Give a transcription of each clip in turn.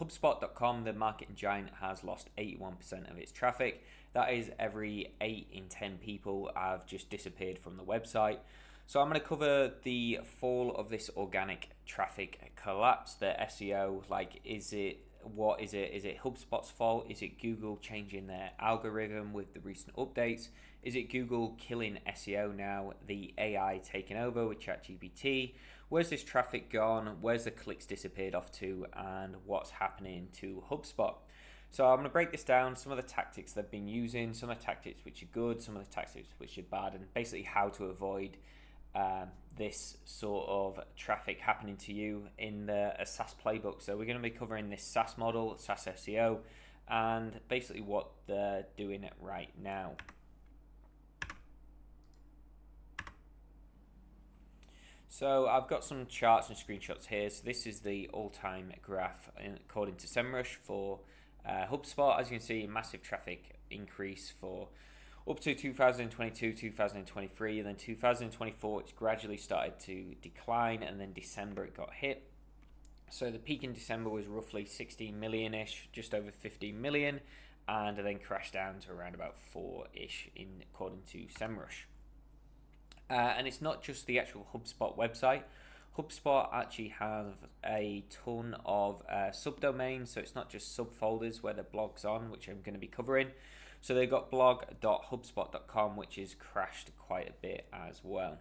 HubSpot.com, the marketing giant, has lost 81% of its traffic. That is every 8 in 10 people have just disappeared from the website. So I'm going to cover the fall of this organic traffic collapse, the SEO. What is it? Is it HubSpot's fault? Is it Google changing their algorithm with the recent updates? Is it Google killing SEO now? The AI taking over with ChatGPT? Where's this traffic gone? Where's the clicks disappeared off to? And what's happening to HubSpot? So I'm going to break this down, some of the tactics they've been using, some of the tactics which are good, some of the tactics which are bad, and basically how to avoid this sort of traffic happening to you in a SaaS playbook. So we're going to be covering this SaaS model, SaaS SEO, and basically what they're doing right now. So I've got some charts and screenshots here. So this is the all-time graph according to SEMrush for HubSpot. As you can see, massive traffic increase for up to 2022, 2023, and then 2024 it's gradually started to decline, and then December it got hit. So the peak in December was roughly 16 million-ish, just over 15 million, and then crashed down to around about 4-ish according to SEMrush. And it's not just the actual HubSpot website. HubSpot actually has a ton of subdomains, so it's not just subfolders where the blog's on, which I'm going to be covering. So they've got blog.hubspot.com, which is crashed quite a bit as well.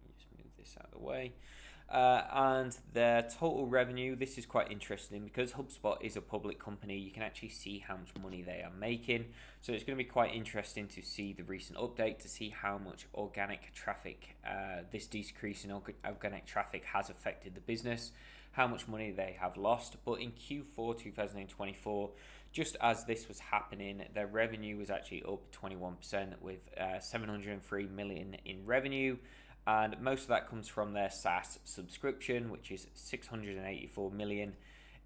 Let me just move this out of the way. And their total revenue, this is quite interesting because HubSpot is a public company. You can actually see how much money they are making. So it's going to be quite interesting to see the recent update, to see how much organic traffic, this decrease in organic traffic has affected the business, how much money they have lost. But in Q4 2024, just as this was happening, their revenue was actually up 21% with 703 million in revenue. And most of that comes from their SaaS subscription, which is 684 million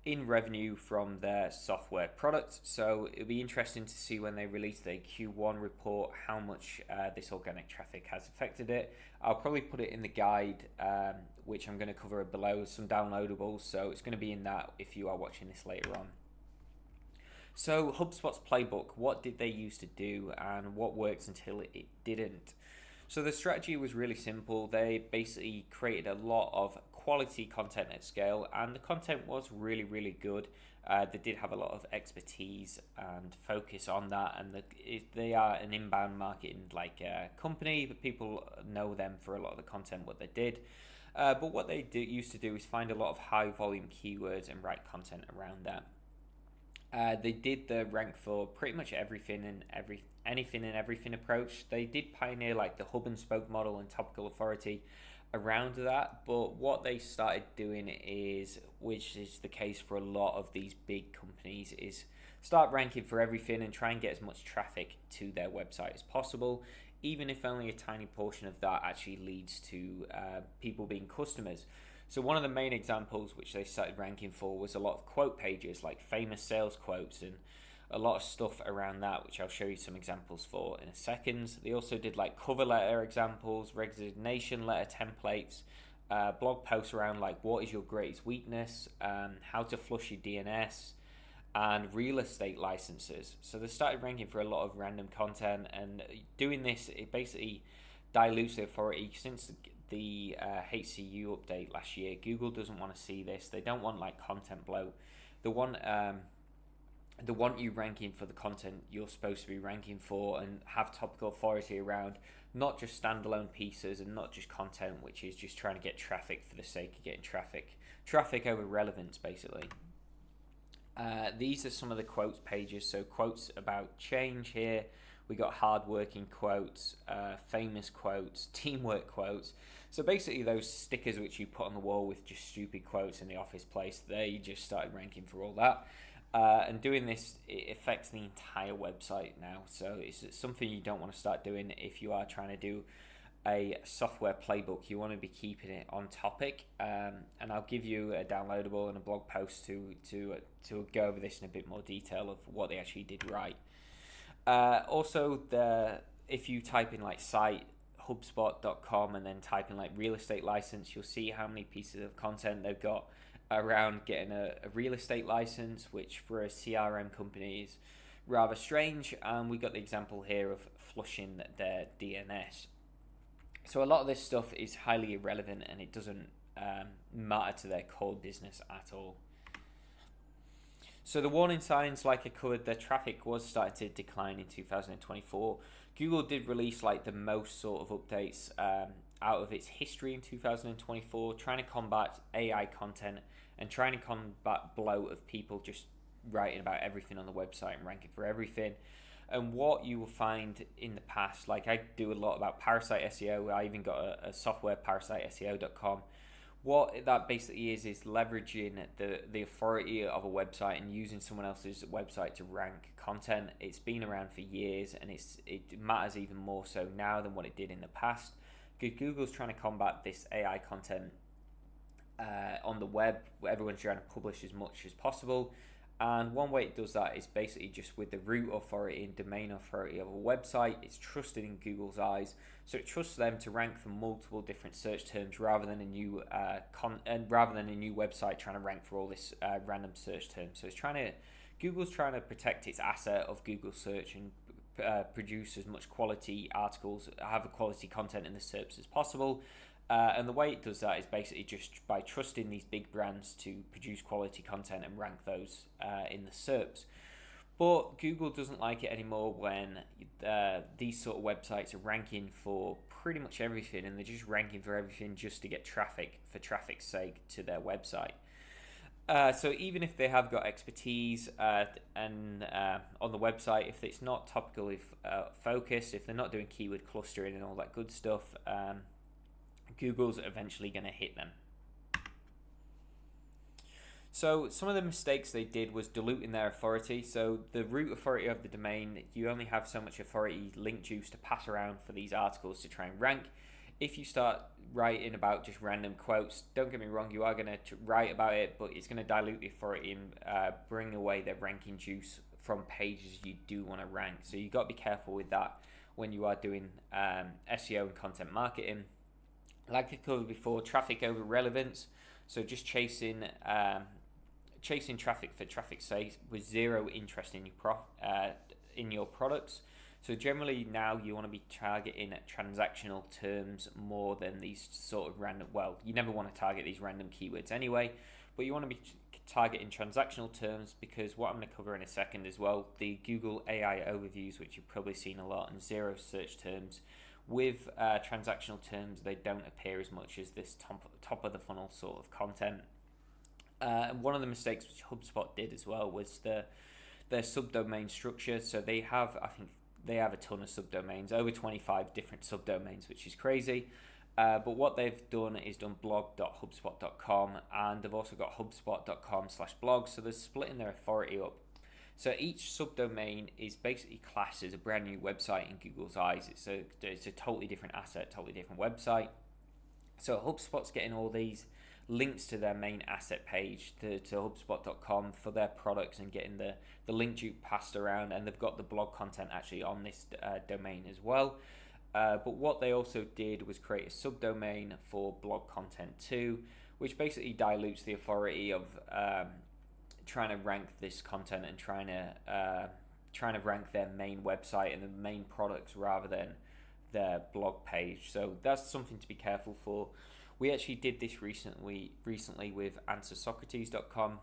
in revenue from their software products. So it'll be interesting to see when they release their Q1 report how much this organic traffic has affected it. I'll probably put it in the guide, which I'm going to cover below, some downloadables. So it's going to be in that if you are watching this later on. So HubSpot's playbook, what did they used to do and what works until it didn't? So the strategy was really simple. They basically created a lot of quality content at scale, and the content was really, really good. They did have a lot of expertise and focus on that, and they are an inbound marketing company, but people know them for a lot of the content what they did. But what they used to do is find a lot of high volume keywords and write content around that. They did the rank for pretty much anything and everything approach. They did pioneer like the hub and spoke model and topical authority around that, but what they started doing is, which is the case for a lot of these big companies, is start ranking for everything and try and get as much traffic to their website as possible, even if only a tiny portion of that actually leads to people being customers. So one of the main examples which they started ranking for was a lot of quote pages, like famous sales quotes and a lot of stuff around that, which I'll show you some examples for in a second. They also did like cover letter examples, resignation letter templates, blog posts around like what is your greatest weakness, how to flush your DNS, and real estate licenses. So they started ranking for a lot of random content, and doing this, it basically dilutes the authority. Since the HCU update last year, Google doesn't want to see this. They don't want like content blow. They want you ranking for the content you're supposed to be ranking for and have topical authority around, not just standalone pieces and not just content which is just trying to get traffic for the sake of getting traffic over relevance basically. These are some of the quotes pages. So quotes about change here. We got hardworking quotes, famous quotes, teamwork quotes. So basically those stickers which you put on the wall with just stupid quotes in the office place, they just started ranking for all that. And doing this, it affects the entire website now. So it's something you don't want to start doing if you are trying to do a software playbook. You want to be keeping it on topic. And I'll give you a downloadable and a blog post to go over this in a bit more detail of what they actually did right. Also, if you type in like site HubSpot.com and then type in like real estate license, you'll see how many pieces of content they've got around getting a real estate license, which for a CRM company is rather strange. And we got the example here of flushing their DNS. So a lot of this stuff is highly irrelevant and it doesn't matter to their core business at all. So the warning signs, like I covered, their traffic was starting to decline in 2024. Google did release like the most sort of updates out of its history in 2024, trying to combat AI content and trying to combat bloat of people just writing about everything on the website and ranking for everything. And what you will find in the past, like I do a lot about parasite SEO, I even got a software, parasiteseo.com. What that basically is leveraging the authority of a website and using someone else's website to rank content. It's been around for years and it matters even more so now than what it did in the past. Google's trying to combat this AI content on the web, where everyone's trying to publish as much as possible. And one way it does that is basically just with the root authority and domain authority of a website. It's trusted in Google's eyes, so it trusts them to rank for multiple different search terms rather than a new website trying to rank for all this random search terms. So Google's trying to protect its asset of Google search and produce as much quality articles, have a quality content in the SERPs as possible. And the way it does that is basically just by trusting these big brands to produce quality content and rank those in the SERPs. But Google doesn't like it anymore when these sort of websites are ranking for pretty much everything, and they're just ranking for everything just to get traffic for traffic's sake to their website. So even if they have got expertise and on the website, if it's not topically focused, if they're not doing keyword clustering and all that good stuff, Google's eventually going to hit them. So some of the mistakes they did was diluting their authority. So the root authority of the domain, you only have so much authority, link juice to pass around for these articles to try and rank. If you start writing about just random quotes, don't get me wrong, you are going to write about it, but it's going to dilute the authority and bring away their ranking juice from pages you do want to rank. So you've got to be careful with that when you are doing SEO and content marketing. Like I covered before, traffic over relevance. So just chasing traffic for traffic's sake with zero interest in your products. So generally now you want to be targeting at transactional terms more than these sort of random. Well, you never want to target these random keywords anyway, but you want to be targeting transactional terms, because what I'm going to cover in a second as well, the Google AI overviews, which you've probably seen a lot, and zero search terms. With transactional terms, they don't appear as much as this top of the funnel sort of content. One of the mistakes which HubSpot did as well was their subdomain structure. So they have a ton of subdomains, over 25 different subdomains, which is crazy. But what they've done is done blog.hubspot.com, and they've also got hubspot.com/blog. So they're splitting their authority up. So each subdomain is basically classed as a brand new website in Google's eyes. It's a totally different asset, totally different website. So HubSpot's getting all these links to their main asset page to hubspot.com for their products and getting the link juice passed around, and they've got the blog content actually on this domain as well. But what they also did was create a subdomain for blog content too, which basically dilutes the authority of trying to rank this content and trying to rank their main website and the main products rather than their blog page. So that's something to be careful for. We actually did this recently with AnswerSocrates.com.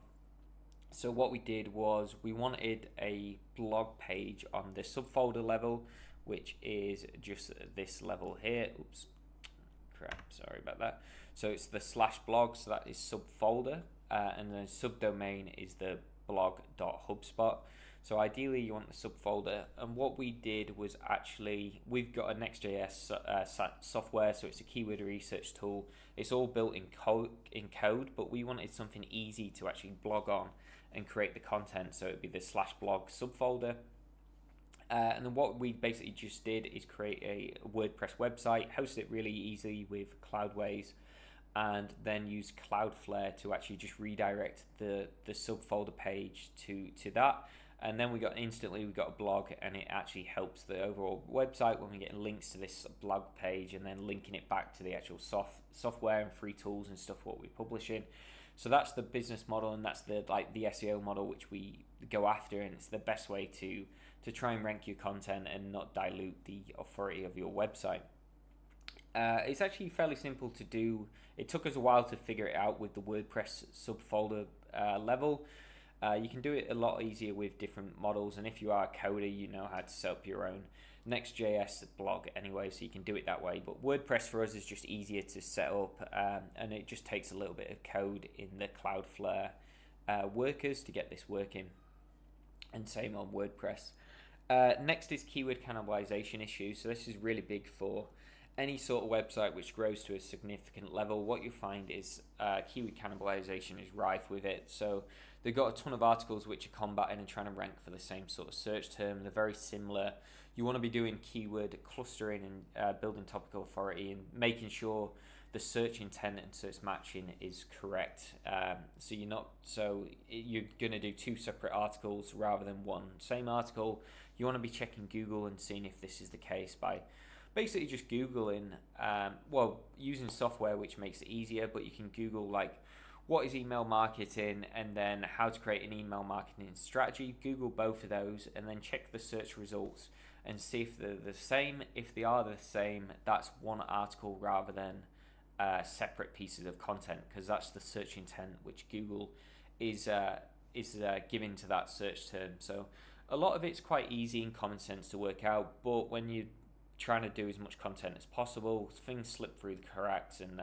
So what we did was we wanted a blog page on the subfolder level, which is just this level here. Oops, crap, sorry about that. So it's the /blog, so that is subfolder. And then subdomain is the blog.hubspot. So ideally you want the subfolder. And what we did was actually, we've got a Next.js software, so it's a keyword research tool. It's all built in code, but we wanted something easy to actually blog on and create the content. So it'd be the /blog subfolder. And then what we basically just did is create a WordPress website, host it really easily with Cloudways, and then use Cloudflare to actually just redirect the subfolder page to that. And then we got a blog, and it actually helps the overall website when we get links to this blog page, and then linking it back to the actual software and free tools and stuff what we're publishing. So that's the business model, and that's the SEO model which we go after, and it's the best way to try and rank your content and not dilute the authority of your website. It's actually fairly simple to do. It took us a while to figure it out with the WordPress subfolder level. You can do it a lot easier with different models, and if you are a coder, you know how to set up your own Next.js blog anyway, so you can do it that way. But WordPress for us is just easier to set up, and it just takes a little bit of code in the Cloudflare workers to get this working, and same on WordPress. Next is keyword cannibalization issues. So this is really big for any sort of website which grows to a significant level. What you find is keyword cannibalization is rife with it. So they've got a ton of articles which are combating and trying to rank for the same sort of search term. They're very similar. You want to be doing keyword clustering and building topical authority and making sure the search intent and search matching is correct. So you're going to do two separate articles rather than one same article. You want to be checking Google and seeing if this is the case by basically just Googling, using software which makes it easier, but you can Google what is email marketing and then how to create an email marketing strategy. Google both of those and then check the search results and see if they're the same. If they are the same, that's one article rather than separate pieces of content, because that's the search intent which Google is giving to that search term. So a lot of it's quite easy and common sense to work out, but when you're trying to do as much content as possible, things slip through the cracks, and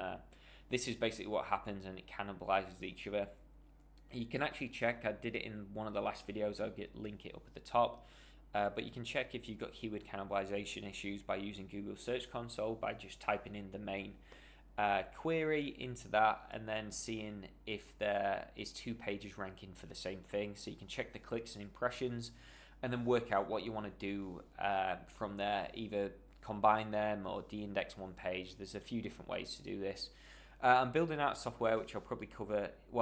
this is basically what happens, and it cannibalizes each other. You can actually check, I did it in one of the last videos, I'll link it up at the top, but you can check if you've got keyword cannibalization issues by using Google Search Console, by just typing in the main query into that and then seeing if there is two pages ranking for the same thing. So you can check the clicks and impressions and then work out what you want to do from there, either combine them or de-index one page. There's a few different ways to do this. I'm building out software which I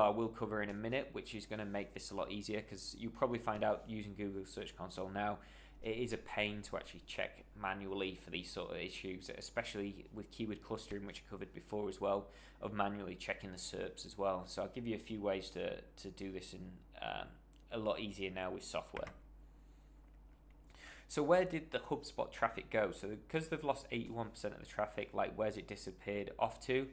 will cover in a minute, which is going to make this a lot easier, because you'll probably find out using Google Search Console now, it is a pain to actually check manually for these sort of issues, especially with keyword clustering, which I covered before as well, of manually checking the SERPs as well. So I'll give you a few ways to do this in a lot easier now with software. So where did the HubSpot traffic go? So because they've lost 81% of the traffic, where's it disappeared off to?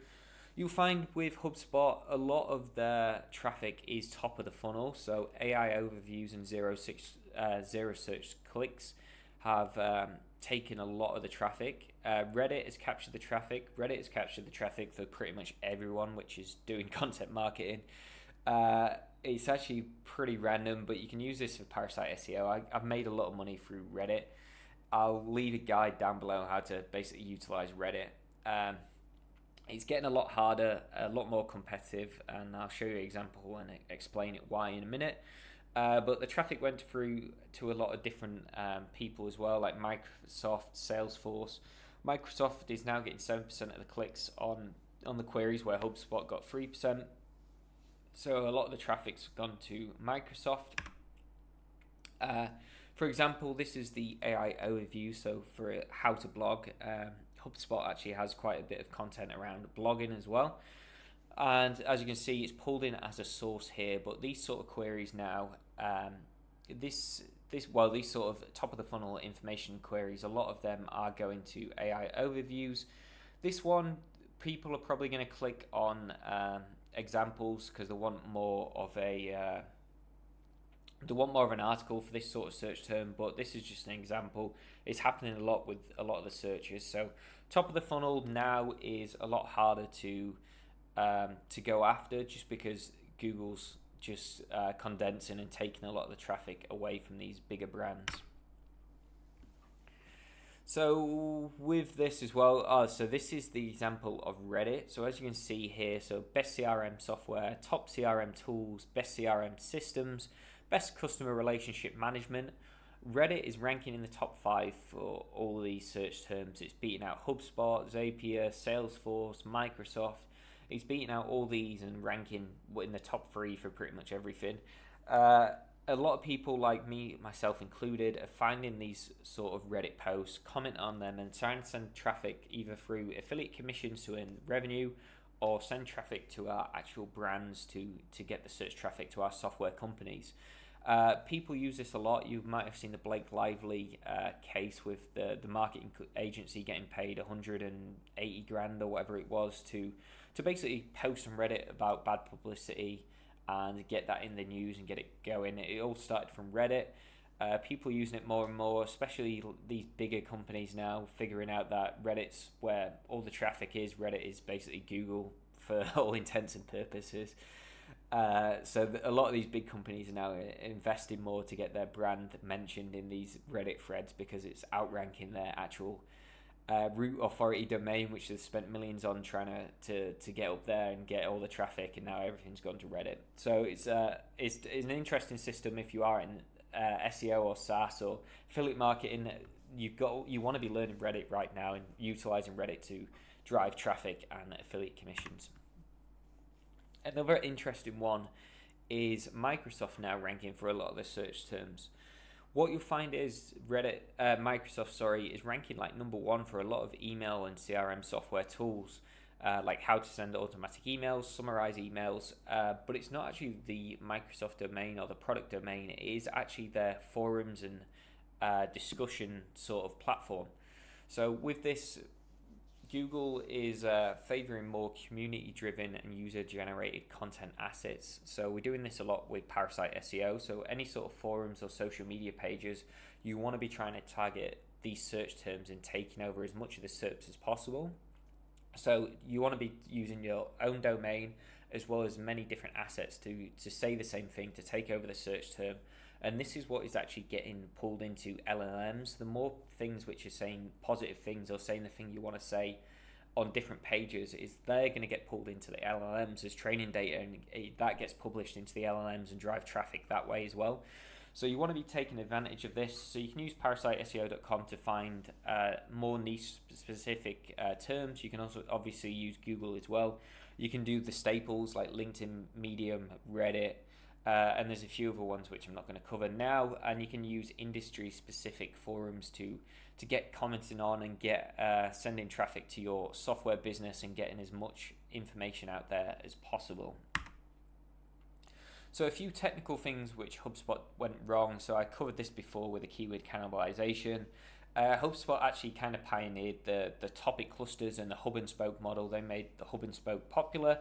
You'll find with HubSpot, a lot of their traffic is top of the funnel. So AI overviews and zero search clicks have taken a lot of the traffic. Reddit has captured the traffic. Reddit has captured the traffic for pretty much everyone which is doing content marketing. It's actually pretty random, but you can use this for parasite SEO. I've made a lot of money through Reddit. I'll leave a guide down below how to basically utilize Reddit. It's getting a lot harder, a lot more competitive, and I'll show you an example and explain it why in a minute. But the traffic went through to a lot of different people as well, like Microsoft, Salesforce. Microsoft is now getting 7% of the clicks on the queries, where HubSpot got 3%. So a lot of the traffic's gone to Microsoft. For example, this is the AI overview. So for how to blog, HubSpot actually has quite a bit of content around blogging as well. And as you can see, it's pulled in as a source here. But these sort of queries now, these sort of top of the funnel information queries, a lot of them are going to AI overviews. This one, people are probably going to click on examples because they want more of an article for this sort of search term, but this is just an example. It's happening a lot with a lot of the searches. So top of the funnel now is a lot harder to go after, just because Google's just condensing and taking a lot of the traffic away from these bigger brands. So with this as well, so this is the example of Reddit. So as you can see here, so best CRM software, top CRM tools, best CRM systems, best customer relationship management. Reddit is ranking in the top 5 for all of these search terms. It's beating out HubSpot, Zapier, Salesforce, Microsoft. It's beating out all these and ranking in the top 3 for pretty much everything. a lot of people like me, myself included, are finding these sort of Reddit posts, comment on them, and trying to send traffic either through affiliate commissions to earn revenue, or send traffic to our actual brands to get the search traffic to our software companies. People use this a lot. You might have seen the Blake Lively case with the marketing agency getting paid 180 grand or whatever it was to basically post on Reddit about bad publicity and get that in the news and get it going. It all started from Reddit. People using it more and more, especially these bigger companies now, figuring out that Reddit's where all the traffic is. Reddit is basically Google for all intents and purposes. So a lot of these big companies are now investing more to get their brand mentioned in these Reddit threads because it's outranking their actual root authority domain, which they've spent millions on trying to get up there and get all the traffic, and now everything's gone to Reddit. So it's an interesting system if you are in SEO or SaaS or affiliate marketing. You want to be learning Reddit right now and utilizing Reddit to drive traffic and affiliate commissions. Another interesting one is Microsoft now ranking for a lot of the search terms. What you'll find is Microsoft is ranking like number one for a lot of email and CRM software tools, like how to send automatic emails, summarize emails, but it's not actually the Microsoft domain or the product domain. It is actually their forums and discussion sort of platform. So with this, Google is favoring more community-driven and user-generated content assets. So we're doing this a lot with Parasite SEO. So any sort of forums or social media pages, you want to be trying to target these search terms and taking over as much of the SERPs as possible. So you want to be using your own domain as well as many different assets to say the same thing, to take over the search term. And this is what is actually getting pulled into LLMs. The more things which are saying positive things or saying the thing you want to say on different pages, is they're going to get pulled into the LLMs as training data, and that gets published into the LLMs and drive traffic that way as well. So you want to be taking advantage of this. So you can use parasiteseo.com to find more niche specific terms. You can also obviously use Google as well. You can do the staples like LinkedIn, Medium, Reddit, and there's a few other ones which I'm not going to cover now. And you can use industry specific forums to get commenting on and get sending traffic to your software business and getting as much information out there as possible. So a few technical things which HubSpot went wrong. So I covered this before with the keyword cannibalization. HubSpot actually kind of pioneered the topic clusters and the hub and spoke model. They made the hub and spoke popular,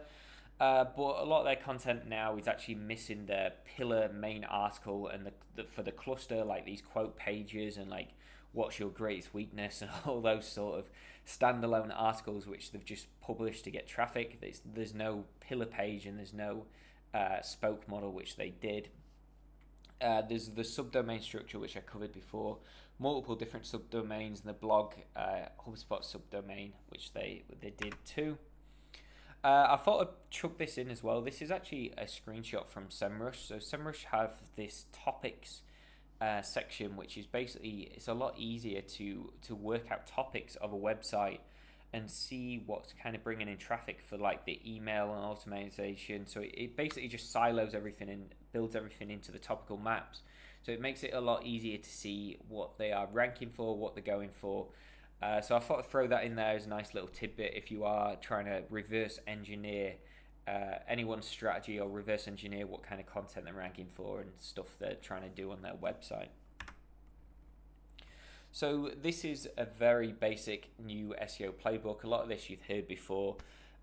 but a lot of their content now is actually missing their pillar main article and for the cluster, like these quote pages and like what's your greatest weakness and all those sort of standalone articles which they've just published to get traffic. There's no pillar page and there's no spoke model which they did. There's the subdomain structure which I covered before, multiple different subdomains in the blog, HubSpot subdomain which they did too. I thought I'd chuck this in as well. This is actually a screenshot from SEMrush. So SEMrush have this topics section, which is basically, it's a lot easier to work out topics of a website and see what's kind of bringing in traffic for like the email and automation. So it basically just silos everything and builds everything into the topical maps. So it makes it a lot easier to see what they are ranking for, what they're going for. So I thought I'd throw that in there as a nice little tidbit if you are trying to reverse engineer anyone's strategy or reverse engineer what kind of content they're ranking for and stuff they're trying to do on their website. So this is a very basic new SEO playbook. A lot of this you've heard before.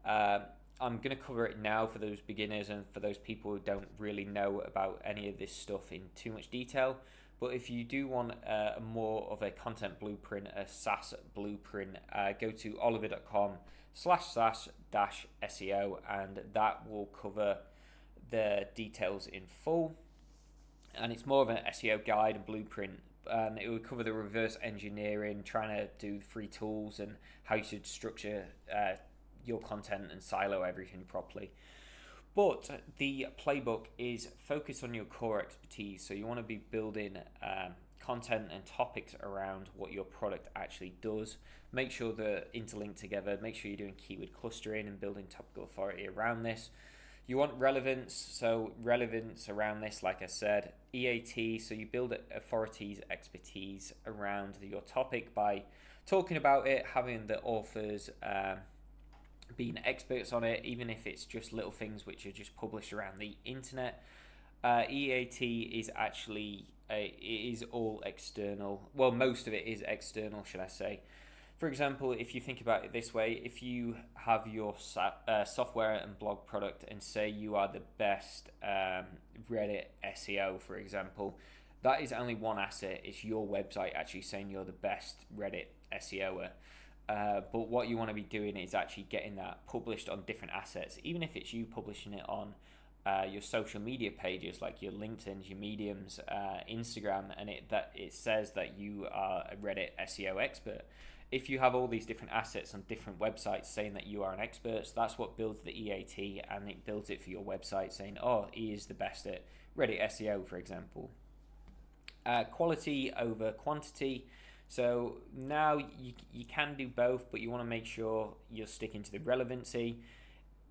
I'm going to cover it now for those beginners and for those people who don't really know about any of this stuff in too much detail. But if you do want more of a content blueprint, a SaaS blueprint, go to oliver.com/SaaS-SEO, and that will cover the details in full. And it's more of an SEO guide and blueprint. And it will cover the reverse engineering, trying to do free tools and how you should structure your content and silo everything properly. But the playbook is focused on your core expertise. So you want to be building content and topics around what your product actually does. Make sure they're interlinked together. Make sure you're doing keyword clustering and building topical authority around this. You want relevance, so relevance around this, like I said, EAT, so you build authorities' expertise around your topic by talking about it, having the authors being experts on it, even if it's just little things which are just published around the internet. EAT is actually it is all external. Well, most of it is external, should I say. For example, if you think about it this way, if you have your software and blog product and say you are the best Reddit SEO, for example, that is only one asset. It's your website actually saying you're the best Reddit SEOer. But what you want to be doing is actually getting that published on different assets, even if it's you publishing it on your social media pages like your LinkedIn, your Mediums, Instagram, and it says that you are a Reddit SEO expert. If you have all these different assets on different websites saying that you are an expert, so that's what builds the EAT, and it builds it for your website saying, oh, he is the best at Reddit SEO, for example. Quality over quantity. So now you can do both, but you want to make sure you're sticking to the relevancy.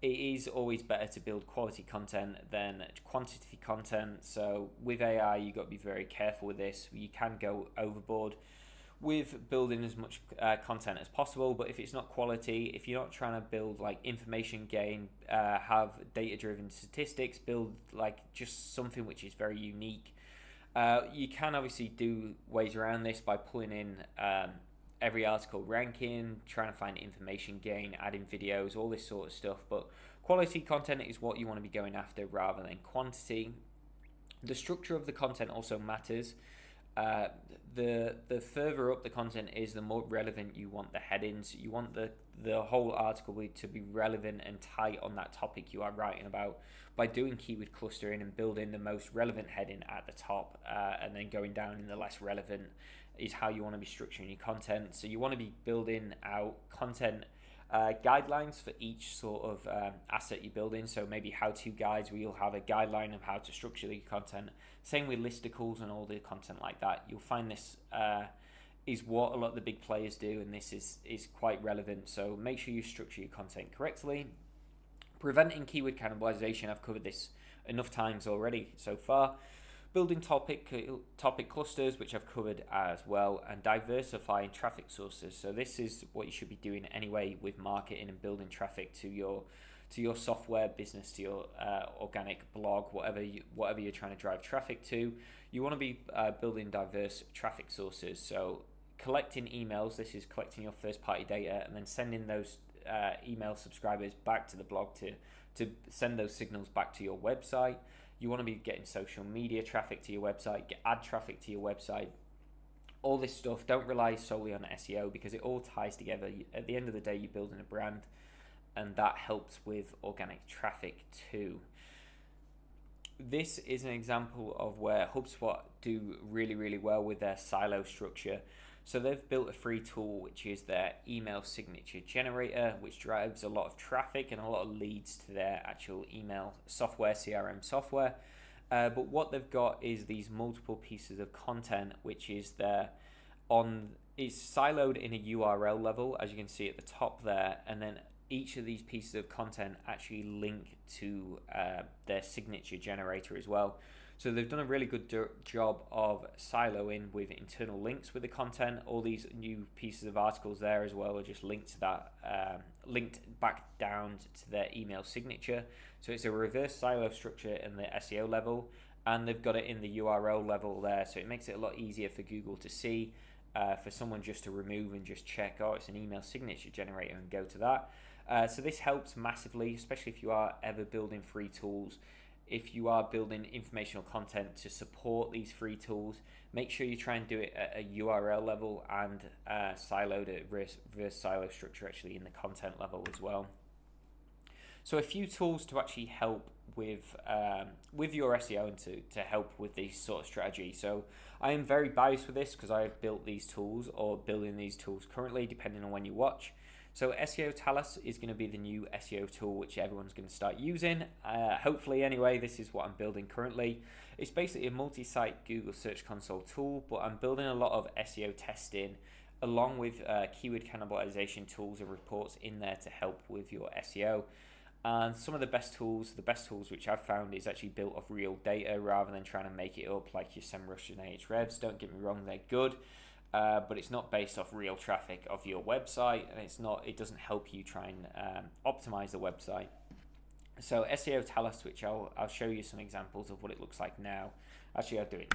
It is always better to build quality content than quantity content. So with AI, you've got to be very careful with this. You can go overboard with building as much content as possible, but if it's not quality, if you're not trying to build like information gain, have data-driven statistics, build like just something which is very unique, you can obviously do ways around this by pulling in every article ranking, trying to find information gain, adding videos, all this sort of stuff, but quality content is what you want to be going after rather than quantity. The structure of the content also matters. The further up the content is, the more relevant you want the headings. You want the whole article to be relevant and tight on that topic you are writing about. By doing keyword clustering and building the most relevant heading at the top, and then going down in the less relevant, is how you want to be structuring your content. So you want to be building out content guidelines for each sort of asset you're building. So maybe how-to guides where you'll have a guideline of how to structure the content. Same with listicles and all the content like that. You'll find this is what a lot of the big players do, and this is quite relevant. So make sure you structure your content correctly. Preventing keyword cannibalization, I've covered this enough times already so far. Building topic clusters, which I've covered as well, and diversifying traffic sources. So this is what you should be doing anyway with marketing and building traffic to your software business, to your organic blog, whatever you're trying to drive traffic to. You want to be building diverse traffic sources. So collecting emails, this is collecting your first party data and then sending those email subscribers back to the blog to send those signals back to your website. You want to be getting social media traffic to your website, get ad traffic to your website, all this stuff. Don't rely solely on SEO because it all ties together. At the end of the day, you're building a brand, and that helps with organic traffic too. This is an example of where HubSpot do really, really well with their silo structure. So they've built a free tool, which is their email signature generator, which drives a lot of traffic and a lot of leads to their actual email software, CRM software. But what they've got is these multiple pieces of content, which is is siloed in a URL level, as you can see at the top there, and then each of these pieces of content actually link to their signature generator as well. So they've done a really good job of siloing with internal links with the content. All these new pieces of articles there as well are just linked to that, linked back down to their email signature. So it's a reverse silo structure in the SEO level, and they've got it in the URL level there. So it makes it a lot easier for Google to see, for someone just to remove and just check, oh, it's an email signature generator, and go to that. So this helps massively, especially if you are ever building free tools. If you are building informational content to support these free tools, make sure you try and do it at a URL level and siloed it, reverse silo structure actually in the content level as well. So a few tools to actually help with your SEO and to help with these sort of strategy. So I am very biased with this because I have built these tools or building these tools currently, depending on when you watch. So SEO Talus is going to be the new SEO tool which everyone's going to start using. Hopefully anyway, this is what I'm building currently. It's basically a multi-site Google Search Console tool, but I'm building a lot of SEO testing along with keyword cannibalization tools and reports in there to help with your SEO. And some of the best tools which I've found is actually built off real data rather than trying to make it up like your SEMrush and Ahrefs. Don't get me wrong, they're good, but it's not based off real traffic of your website, and it doesn't help you try and optimize the website. So SEO Talus, which I'll show you some examples of what it looks like now. Actually, I'll do it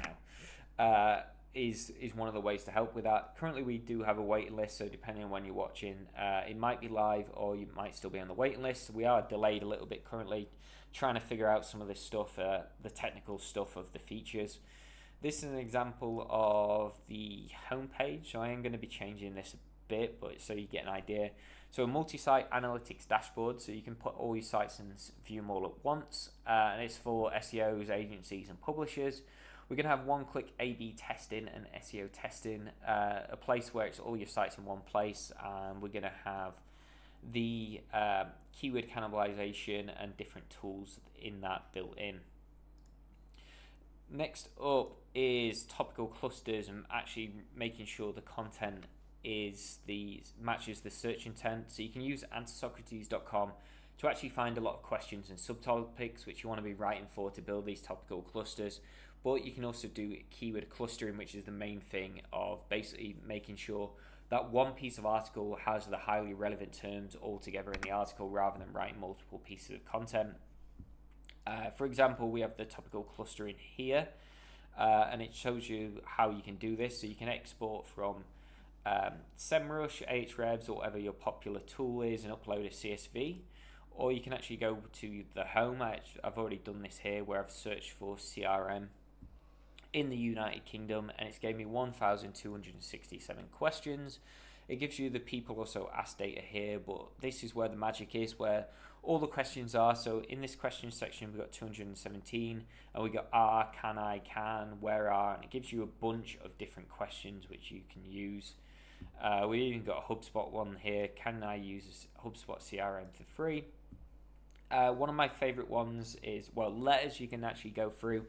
now. Is one of the ways to help with that. Currently, we do have a waiting list, so depending on when you're watching, it might be live or you might still be on the waiting list. We are delayed a little bit currently, trying to figure out some of this stuff, the technical stuff of the features. This is an example of the homepage, so I am going to be changing this a bit, but so you get an idea. So a multi-site analytics dashboard, so you can put all your sites and view them all at once, and it's for SEOs, agencies, and publishers. We're going to have one-click A/B testing and SEO testing, a place where it's all your sites in one place, and we're going to have the keyword cannibalization and different tools in that built in. Next up is topical clusters and actually making sure the content matches the search intent. So you can use answersocrates.com to actually find a lot of questions and subtopics which you want to be writing for to build these topical clusters. But you can also do keyword clustering, which is the main thing of basically making sure that one piece of article has the highly relevant terms all together in the article rather than writing multiple pieces of content. For example, we have the topical clustering here, and it shows you how you can do this. So you can export from SEMrush, Ahrefs, or whatever your popular tool is, and upload a CSV. Or you can actually go to the home. I've already done this here where I've searched for CRM in the United Kingdom, and it's gave me 1,267 questions. It gives you the people also asked data here, but this is where the magic is, where all the questions are. So in this question section, we've got 217, and we got are, can I, can, where are, and it gives you a bunch of different questions which you can use. We even got a HubSpot one here. Can I use HubSpot CRM for free? One of my favorite ones is, letters you can actually go through,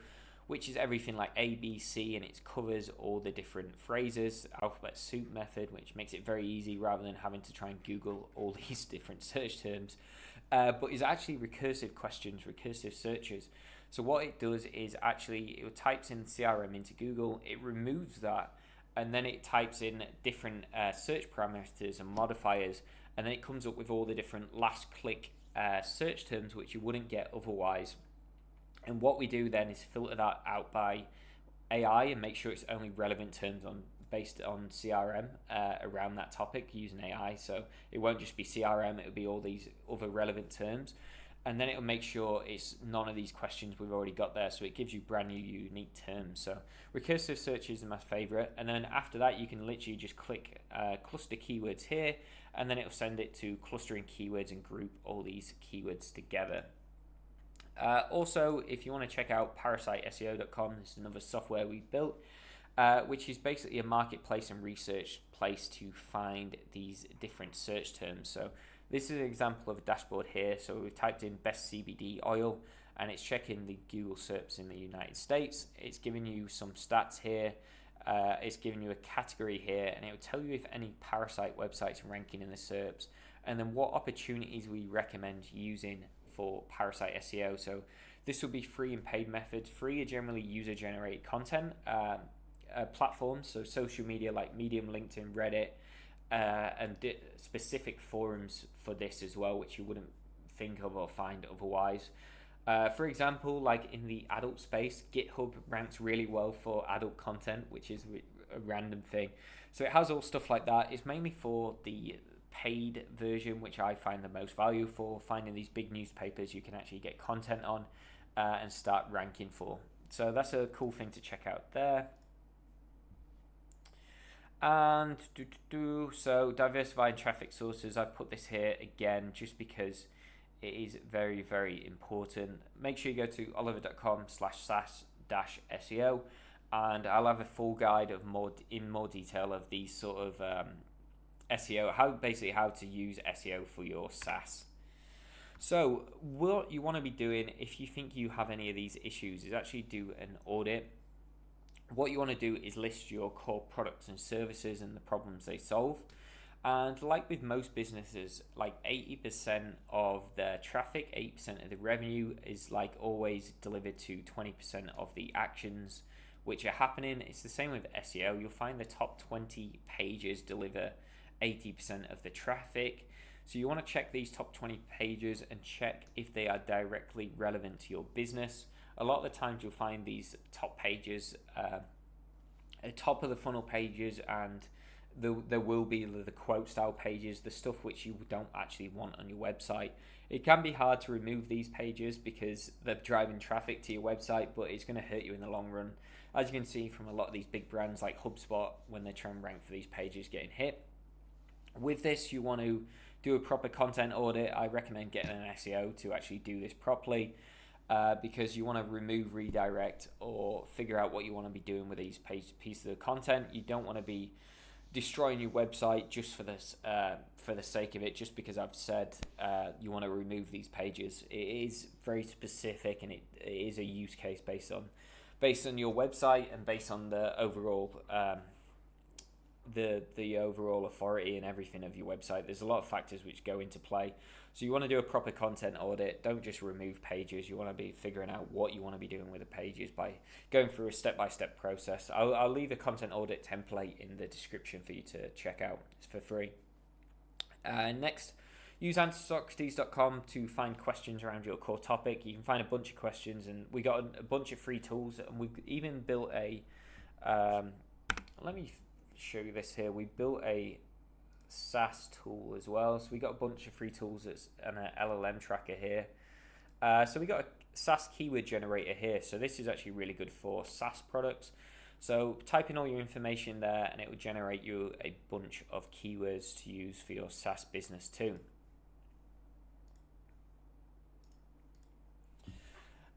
which is everything like A, B, C, and it covers all the different phrases. Alphabet soup method, which makes it very easy rather than having to try and Google all these different search terms. But it's actually recursive questions, recursive searches. So what it does is actually it types in CRM into Google, it removes that, and then it types in different search parameters and modifiers, and then it comes up with all the different last click search terms which you wouldn't get otherwise. And what we do then is filter that out by AI and make sure it's only relevant terms based on CRM around that topic using AI. So it won't just be CRM, it'll be all these other relevant terms. And then it'll make sure it's none of these questions we've already got there. So it gives you brand new unique terms. So recursive search is my favorite. And then after that, you can literally just click cluster keywords here, and then it'll send it to clustering keywords and group all these keywords together. Also, if you want to check out parasiteseo.com, this is another software we built, which is basically a marketplace and research place to find these different search terms. So this is an example of a dashboard here. So we've typed in best CBD oil, and it's checking the Google SERPs in the United States. It's giving you some stats here. It's giving you a category here, and it will tell you if any parasite websites are ranking in the SERPs, and then what opportunities we recommend using for parasite SEO. So this will be free and paid methods. Free are generally user-generated content platforms, so social media like Medium, LinkedIn, Reddit, and specific forums for this as well, which you wouldn't think of or find otherwise. For example, like in the adult space, GitHub ranks really well for adult content, which is a random thing. So it has all stuff like that. It's mainly for the paid version, which I find the most value for, finding these big newspapers you can actually get content on and start ranking for. So that's a cool thing to check out there. And so diversifying traffic sources, I put this here again just because it is very, very important. Make sure you go to oliver.com/SaaS-SEO, and I'll have a full guide of more detail of these sort of SEO, how to use SEO for your SaaS. So what you want to be doing if you think you have any of these issues is actually do an audit. What you want to do is list your core products and services and the problems they solve. And like with most businesses, like 80% of their traffic, 80% of the revenue is like always delivered to 20% of the actions which are happening. It's the same with SEO. You'll find the top 20 pages deliver 80% of the traffic. So you want to check these top 20 pages and check if they are directly relevant to your business. A lot of the times you'll find these top pages at the top of the funnel pages, and there will be the quote style pages, the stuff which you don't actually want on your website. It can be hard to remove these pages because they're driving traffic to your website, but it's going to hurt you in the long run. As you can see from a lot of these big brands like HubSpot, when they try and rank for these pages, getting hit. With this, you want to do a proper content audit. I recommend getting an SEO to actually do this properly, because you want to remove redirect or figure out what you want to be doing with these pieces of content. You don't want to be destroying your website just for this, for the sake of it, just because I've said you want to remove these pages. It is very specific, and it is a use case based on your website and based on the overall the overall authority and everything of your website. There's a lot of factors which go into play. So you want to do a proper content audit. Don't just remove pages. You want to be figuring out what you want to be doing with the pages by going through a step-by-step process. I'll leave a content audit template in the description for you to check out. It's for free. Next, use answersocrates.com to find questions around your core topic. You can find a bunch of questions, and we got a bunch of free tools, and we've even built a let me show you this here. We built a SaaS tool as well, so we got a bunch of free tools and an LLM tracker here. So we got a SaaS keyword generator here, so this is actually really good for SaaS products. So type in all your information there and it will generate you a bunch of keywords to use for your SaaS business too.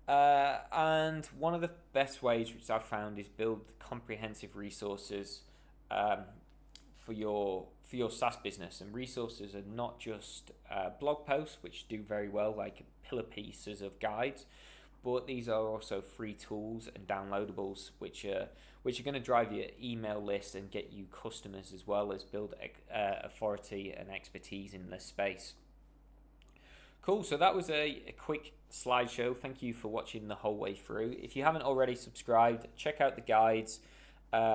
And one of the best ways which I've found is build comprehensive resources for your SaaS business. And resources are not just blog posts, which do very well, like pillar pieces of guides, but these are also free tools and downloadables, which are going to drive your email list and get you customers, as well as build authority and expertise in this space. Cool, so that was a quick slideshow. Thank you for watching the whole way through. If you haven't already subscribed, check out the guides.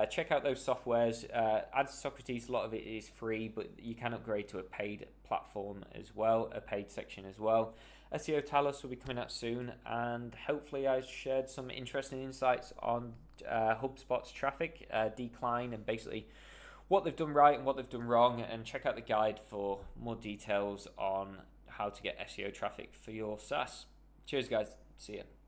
Check out those softwares. Add Socrates, a lot of it is free, but you can upgrade to a paid platform as well, a paid section as well. SEO Talos will be coming out soon, and hopefully I shared some interesting insights on HubSpot's traffic decline, and basically what they've done right and what they've done wrong. And check out the guide for more details on how to get SEO traffic for your SaaS. Cheers guys, see ya.